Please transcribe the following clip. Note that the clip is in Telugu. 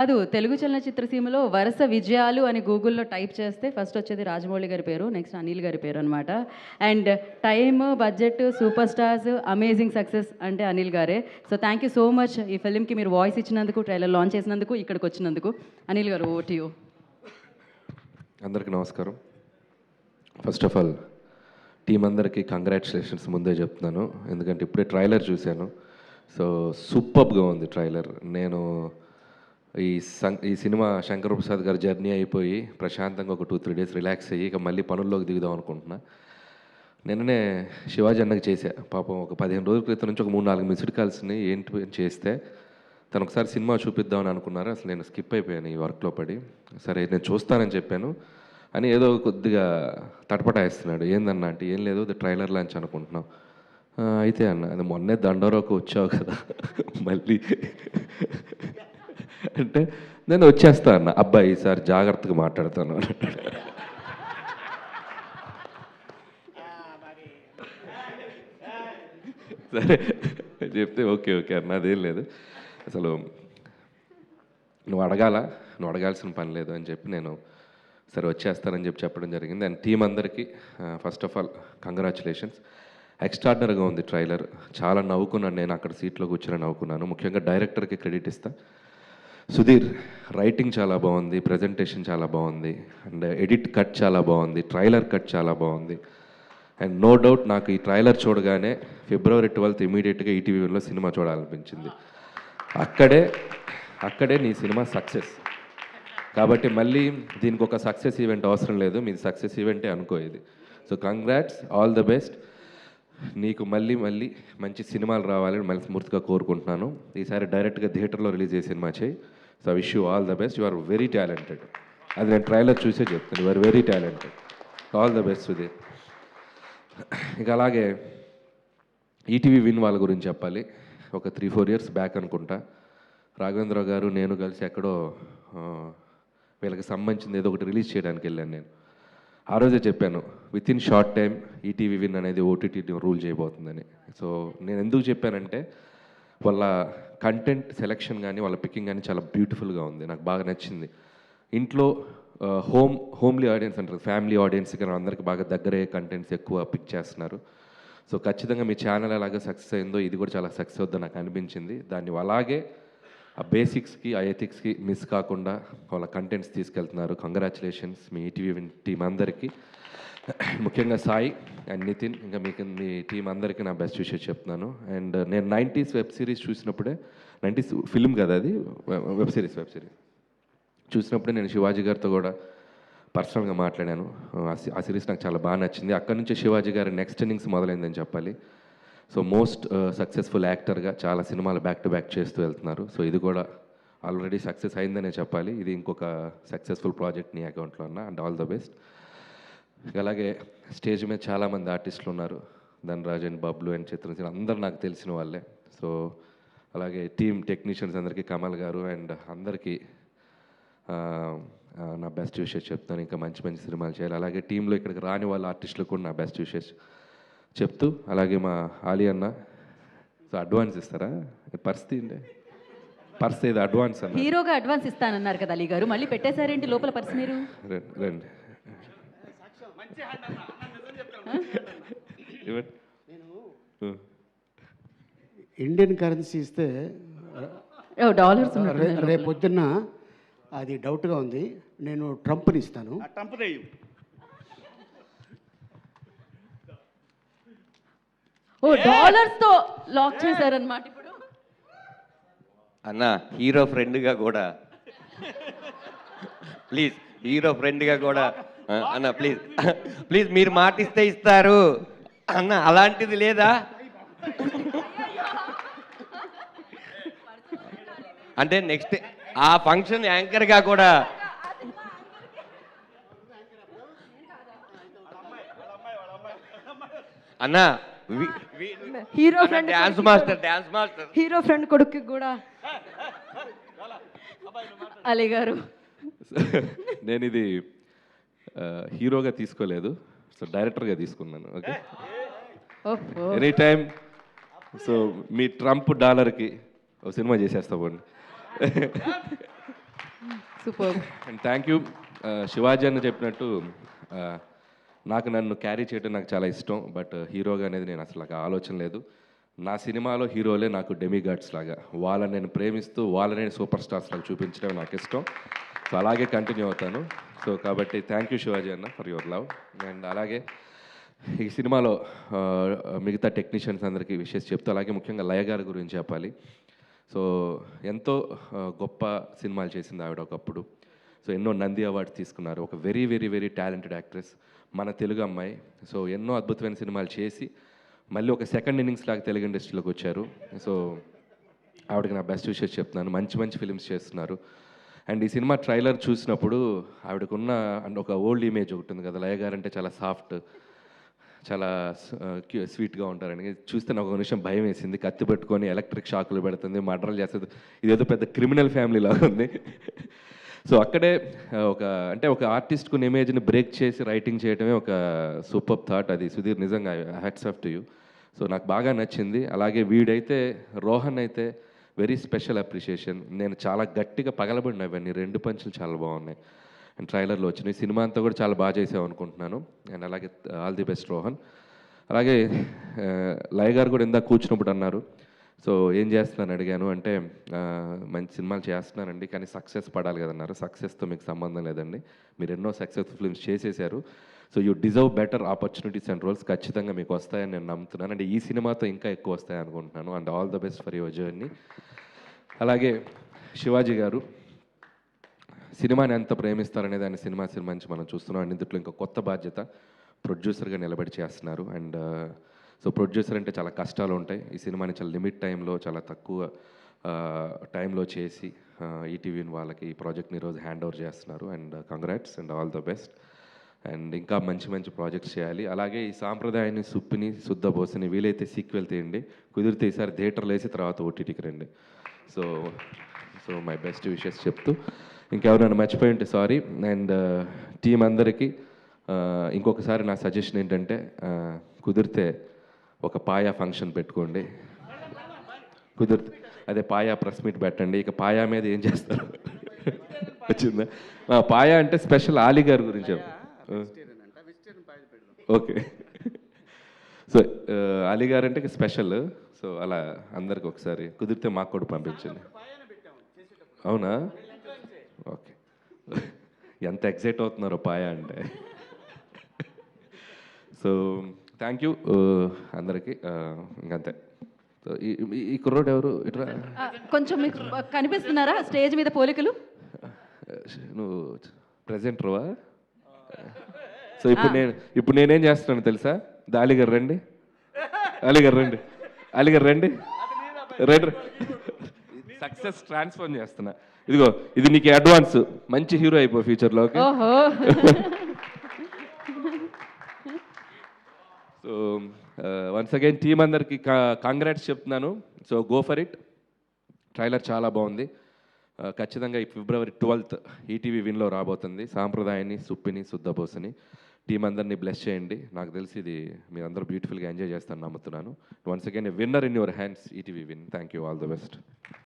కాదు. తెలుగు చలనచిత్ర సీమలో వరుస విజయాలు అని గూగుల్‌లో టైప్ చేస్తే ఫస్ట్ వచ్చేది రాజమౌళి గారి పేరు. నెక్స్ట్ అనిల్ గారి పేరనమాట. And time, budget, super stars, amazing success అంటే అనిల్ గారే. So thank you so much ఈ ఫిల్మ్‌కి మీరు వాయిస్ ఇచ్చినందుకు, ట్రైలర్ లాంచ్ చేసినందుకు, ఇక్కడికొచ్చినందుకు. అనిల్ గారు ఓవర్ టు యూ. అందరికీ నమస్కారం. ఫస్ట్ ఆఫ్ ఆల్ టీం అందరికీ కంగ్రాచులేషన్స్ ముందే చెప్తున్నాను. ఎందుకంటే ఇప్పుడే ట్రైలర్ చూశాను. సో సూపర్బ్గా ఉంది ట్రైలర్. నేను ఈ సినిమా శంకర్ ప్రసాద్ గారి జర్నీ అయిపోయి ప్రశాంతంగా ఒక 2-3 డేస్ రిలాక్స్ అయ్యి ఇక మళ్ళీ పనుల్లోకి దిగుదాం అనుకుంటున్నా. నిన్ననే శివాజీ అన్నకి చేశా. పాపం ఒక 15 రోజుల క్రితం నుంచి ఒక 3-4 మిస్డ్ కాల్స్ని ఏంటి చేస్తే తను ఒకసారి సినిమా చూపిద్దామని అనుకున్నారు. అసలు నేను స్కిప్ అయిపోయాను ఈ వర్క్లో పడి. సరే నేను చూస్తానని చెప్పాను అని ఏదో కొద్దిగా తటపటాయిస్తున్నాడు. ఏందన్నా అంటే ఏం లేదు, అది ట్రైలర్ లాంచ్ అనుకుంటున్నాం. అయితే అన్న అది మొన్నే దండోరాకు వచ్చావు కదా మళ్ళీ అంటే నేను వచ్చేస్తా అన్న. అబ్బాయి ఈసారి జాగ్రత్తగా మాట్లాడతాను అన్నాడు. సరే చెప్తే ఓకే ఓకే అన్న, అదేం లేదు, అసలు నువ్వు అడగాల్సిన పని లేదు అని చెప్పి నేను సరే వచ్చేస్తానని చెప్పడం జరిగింది. అండ్ టీం అందరికీ ఫస్ట్ ఆఫ్ ఆల్ కంగ్రాచులేషన్స్. ఎక్స్ట్రాడినరీగా ఉంది ట్రైలర్. చాలా నవ్వుకున్నాను, నేను అక్కడ సీట్లో కూర్చొని నవ్వుకున్నాను. ముఖ్యంగా డైరెక్టర్కి క్రెడిట్ ఇస్తా. సుధీర్ రైటింగ్ చాలా బాగుంది, ప్రజెంటేషన్ చాలా బాగుంది, అండ్ ఎడిట్ కట్ చాలా బాగుంది, ట్రైలర్ కట్ చాలా బాగుంది. అండ్ నో డౌట్ నాకు ఈ ట్రైలర్ చూడగానే February 12th ఇమీడియట్గా ఈటీవీలో సినిమా చూడాలనిపించింది. అక్కడే నీ సినిమా సక్సెస్. కాబట్టి మళ్ళీ దీనికి ఒక సక్సెస్ ఈవెంట్ అవసరం లేదు, మీది సక్సెస్ ఈవెంటే అనుకో ఇది. So congrats, all the best. నీకు మళ్ళీ మంచి సినిమాలు రావాలని మనస్ఫూర్తిగా కోరుకుంటున్నాను. ఈసారి డైరెక్ట్గా థియేటర్లో రిలీజ్ చేసే సినిమా చేయి. So wish you all the best. You are very talented. అది నేను ట్రైలర్ చూసే చెప్తాను, you are very talented. All the best Sudheer. ఇక అలాగే ఈటీవీ విన్ వాళ్ళ గురించి చెప్పాలి. ఒక 3-4 ఇయర్స్ బ్యాక్ అనుకుంటా రాఘవేంద్రరావు గారు నేను కలిసి ఎక్కడో వీళ్ళకి సంబంధించింది ఏదో ఒకటి రిలీజ్ చేయడానికి వెళ్ళాను నేను. ఆ రోజే చెప్పాను with in short time ETV win అనేది ఓటీటీ రూల్ చేయబోతుందని. సో నేను ఎందుకు చెప్పానంటే వాళ్ళ కంటెంట్ సెలెక్షన్ కానీ వాళ్ళ పికింగ్ కానీ చాలా బ్యూటిఫుల్గా ఉంది, నాకు బాగా నచ్చింది. ఇంట్లో హోమ్లీ ఆడియన్స్ అంటారు, ఫ్యామిలీ ఆడియన్స్ కానీ అందరికి బాగా దగ్గరే కంటెంట్స్ ఎక్కువ పిక్ చేస్తున్నారు. సో ఖచ్చితంగా మీ ఛానల్ అలాగే సక్సెస్ అయిందో ఇది కూడా చాలా సక్సెస్ అవుతుందని నాకు అనిపించింది. దాన్ని అలాగే ఆ బేసిక్స్కి ఆ ఎథిక్స్కి మిస్ కాకుండా వాళ్ళ కంటెంట్స్ తీసుకెళ్తున్నారు. కంగ్రాచులేషన్స్ మీ ఈటీవీ టీం అందరికీ, ముఖ్యంగా సాయి అండ్ నితిన్, ఇంకా మీకు మీ టీం అందరికీ నా బెస్ట్ విషయం చెప్తున్నాను. అండ్ నేను 90s వెబ్ సిరీస్ చూసినప్పుడే, 90s ఫిల్మ్ కదా అది, వెబ్ సిరీస్ చూసినప్పుడే నేను శివాజీ గారితో కూడా పర్సనల్గా మాట్లాడాను. ఆ సిరీస్ నాకు చాలా బాగా నచ్చింది. అక్కడి నుంచే శివాజీ గారి నెక్స్ట్ ఇన్నింగ్స్ మొదలైందని చెప్పాలి. సో మోస్ట్ సక్సెస్ఫుల్ యాక్టర్గా చాలా సినిమాలు బ్యాక్ టు బ్యాక్ చేస్తూ వెళ్తున్నారు. సో ఇది కూడా ఆల్రెడీ సక్సెస్ అయిందనే చెప్పాలి. ఇది ఇంకొక సక్సెస్ఫుల్ ప్రాజెక్ట్ నీ అకౌంట్లో అన్న. And all the best. అలాగే స్టేజ్ మీద చాలామంది ఆర్టిస్టులు ఉన్నారు, ధనరాజ్ అండ్ బబ్లు అండ్ చిత్రసేన, అందరు నాకు తెలిసిన వాళ్ళే. సో అలాగే టీమ్ టెక్నీషియన్స్ అందరికీ, కమల్ గారు అండ్ అందరికీ నా బెస్ట్ విషెస్ చెప్తాను. ఇంకా మంచి సినిమాలు చేయాలి. అలాగే టీంలో ఇక్కడికి రాని వాళ్ళ ఆర్టిస్టులకు కూడా నా బెస్ట్ విషెస్ చెప్తూ, అలాగే మా ఆలీ అన్న, సో అడ్వాన్స్ ఇస్తారా? పర్స్ ఏదో అడ్వాన్స్ అన్న, హీరోగా అడ్వాన్స్ ఇస్తానన్నారు కదా అలీ గారు, మళ్ళీ పెట్టేశారేంటి లోపల పర్స్ మీరు? రండి ఇండియన్ కరెన్సీ ఇస్తే డాలర్స్ రేపు పొద్దున్న అది డౌట్గా ఉంది. నేను ట్రంప్ని ఇస్తాను. ఓ డాలర్స్ తో లాక్ చేశారన్నమాట ఇప్పుడు. అన్న హీరో ఫ్రెండ్గా కూడా ప్లీజ్, హీరో ఫ్రెండ్గా కూడా అన్న ప్లీజ్ మీరు మాటిస్తే ఇస్తారు అన్న, అలాంటిది లేదా? అంటే నెక్స్ట్ ఆ ఫంక్షన్ యాంకర్గా కూడా అన్న hero friend, dance master hero friend కొడుకు కూడా అలీ గారు. నేను ఇది హీరోగా తీసుకోలేదు, సో డైరెక్టర్గా తీసుకున్నాను. Okay, any time. సో మీ ట్రంప్ డాలర్కి ఒక సినిమా చేసేస్తా పోండి. Super. And thank you. Shivaji అన్న చెప్పినట్టు నాకు నన్ను క్యారీ చేయడం నాకు చాలా ఇష్టం, బట్ హీరోగా అనేది నేను అసలు నాకు ఆలోచన లేదు. నా సినిమాలో హీరోలే నాకు డెమిగాడ్స్ లాగా, వాళ్ళని నేను ప్రేమిస్తూ వాళ్ళని నేను సూపర్ స్టార్స్ లాగా చూపించడం నాకు ఇష్టం. సో అలాగే కంటిన్యూ అవుతాను. సో కాబట్టి థ్యాంక్ యూ శివాజీ అన్న ఫర్ యువర్ లవ్. అండ్ అలాగే ఈ సినిమాలో మిగతా టెక్నీషియన్స్ అందరికీ విషెస్ చెప్తూ, అలాగే ముఖ్యంగా లయ గారి గురించి చెప్పాలి. సో ఎంతో గొప్ప సినిమాలు చేసింది ఆవిడ ఒకప్పుడు. సో ఎన్నో నంది అవార్డ్స్ తీసుకున్నారు. ఒక very very very talented actress, మన తెలుగు అమ్మాయి. సో ఎన్నో అద్భుతమైన సినిమాలు చేసి మళ్ళీ ఒక సెకండ్ ఇన్నింగ్స్ లాగా తెలుగు ఇండస్ట్రీలోకి వచ్చారు. సో ఆవిడకి నా బెస్ట్ విషెస్ చెప్తున్నాను. మంచి మంచి ఫిల్మ్స్ చేస్తున్నారు. అండ్ ఈ సినిమా ట్రైలర్ చూసినప్పుడు ఆవిడకున్న అండ్ ఒక ఓల్డ్ ఇమేజ్ ఒకటి ఉంది కదా, లయ గారు అంటే చాలా సాఫ్ట్, చాలా స్వీట్గా ఉంటారని చూస్తే నాకు ఒక నిమిషం భయం వేసింది. కత్తి పెట్టుకొని ఎలక్ట్రిక్ షాకులు పెడుతుంది, మర్డర్లు చేస్తుంది, ఇదేదో పెద్ద క్రిమినల్ ఫ్యామిలీ లాగా ఉంది. సో అక్కడే ఒక ఆర్టిస్ట్కు ఇమేజ్ని బ్రేక్ చేసి రైటింగ్ చేయడమే ఒక సూపర్ థాట్. అది సుధీర్ నిజంగా hats off to you. So నాకు బాగా నచ్చింది. అలాగే వీడైతే రోహన్ అయితే వెరీ స్పెషల్ అప్రిషియేషన్. నేను చాలా గట్టిగా పగలబడినా ఇవన్నీ 2 పంచులు చాలా బాగున్నాయి. అండ్ ట్రైలర్లో వచ్చినాయి. సినిమా అంతా కూడా చాలా బాగా చేసావు అనుకుంటున్నాను. అండ్ అలాగే ఆల్ ది బెస్ట్ రోహన్. అలాగే లయ గారు కూడా ఇందాక కూర్చున్నప్పుడు అన్నారు, సో ఏం చేస్తున్నాను అడిగాను. అంటే మంచి సినిమాలు చేస్తున్నానండి, కానీ సక్సెస్ పడాలి కదన్నారు. సక్సెస్తో మీకు సంబంధం లేదండి, మీరు ఎన్నో సక్సెస్ఫుల్ ఫిల్మ్స్ చేసేసారు. So you deserve better opportunities and roles. ఖచ్చితంగా మీకు వస్తాయని నేను నమ్ముతున్నాను. అంటే ఈ సినిమాతో ఇంకా ఎక్కువ వస్తాయి అనుకుంటున్నాను. And all the best for your journey. అలాగే శివాజీ గారు సినిమాని ఎంత ప్రేమిస్తారనేది ఆయన సినిమా నుంచి మనం చూస్తున్నాం. అండ్ ఇందులో ఇంకా కొత్త బాధ్యత, ప్రొడ్యూసర్గా నిలబడి చేస్తున్నారు. అండ్ సో ప్రొడ్యూసర్ అంటే చాలా కష్టాలు ఉంటాయి. ఈ సినిమాని చాలా లిమిట్ టైంలో, చాలా తక్కువ టైంలో చేసి ఈటీవీ వాళ్ళకి ఈ ప్రాజెక్ట్ని ఈరోజు హ్యాండ్ ఓవర్ చేస్తున్నారు. And congrats and all the best. And ఇంకా మంచి మంచి ప్రాజెక్ట్స్ చేయాలి. అలాగే ఈ సాంప్రదాయాన్ని, సుప్పిని, శుద్ధబోసిని వీలైతే సీక్వెల్ తీయండి, కుదిరితే ఈసారి థియేటర్లో వేసి తర్వాత ఓటీటీకి రండి. సో మై బెస్ట్ విషెస్ చెప్తూ, ఇంకెవరైనా మర్చిపోయి ఉంటే సారీ. అండ్ టీం అందరికీ ఇంకొకసారి నా సజెషన్ ఏంటంటే, కుదిరితే ఒక పాయా ఫంక్షన్ పెట్టుకోండి. కుదిరితే అదే పాయా ప్రెస్ మీట్ పెట్టండి. ఇక పాయా మీద ఏం చేస్తారు వచ్చిందా? పాయా అంటే స్పెషల్ ఆలీ గారి గురించి ఓకే. సో అలీ గారు అంటే స్పెషల్. సో అలా అందరికి ఒకసారి కుదిరితే మాకు కూడా పంపించండి. అవునా? ఓకే. ఎంత ఎక్సైట్ అవుతున్నారో పాయా అంటే. సో థ్యాంక్ యూ అందరికీ. ఇంకంతే. సో ఈ కుర్రోడు ఎవరు? ఇట్లా కొంచెం మీకు కనిపిస్తున్నారా స్టేజ్ మీద పోలికలు? నువ్వు ప్రెజెంటర్వా? సో ఇప్పుడు నేనేం చేస్తున్నాను తెలుసా? అలీగారు రండి, అలీగారు రండి, అలీగారు రండి, రండి. సక్సెస్ ట్రాన్స్ఫర్ చేస్తున్నా. ఇదిగో ఇది నీకు అడ్వాన్స్. మంచి హీరో అయిపో ఫ్యూచర్లో. Okay. So once again team అందరికి కాంగ్రాట్స్ చెప్తున్నాను. So go for it. Trailer చాలా బాగుంది. ఖచ్చితంగా ఈ February 12th ఈటీవీ విన్లో రాబోతుంది. సాంప్రదాయాన్ని, సుప్పిని, శుద్ధబోసని. టీం అందరినీ బ్లెస్ చేయండి. నాకు తెలిసి ఇది మీరందరూ బ్యూటిఫుల్గా ఎంజాయ్ చేస్తారని నమ్ముతున్నాను. Once again winner in your hands, ETV win. Thank you. All the best.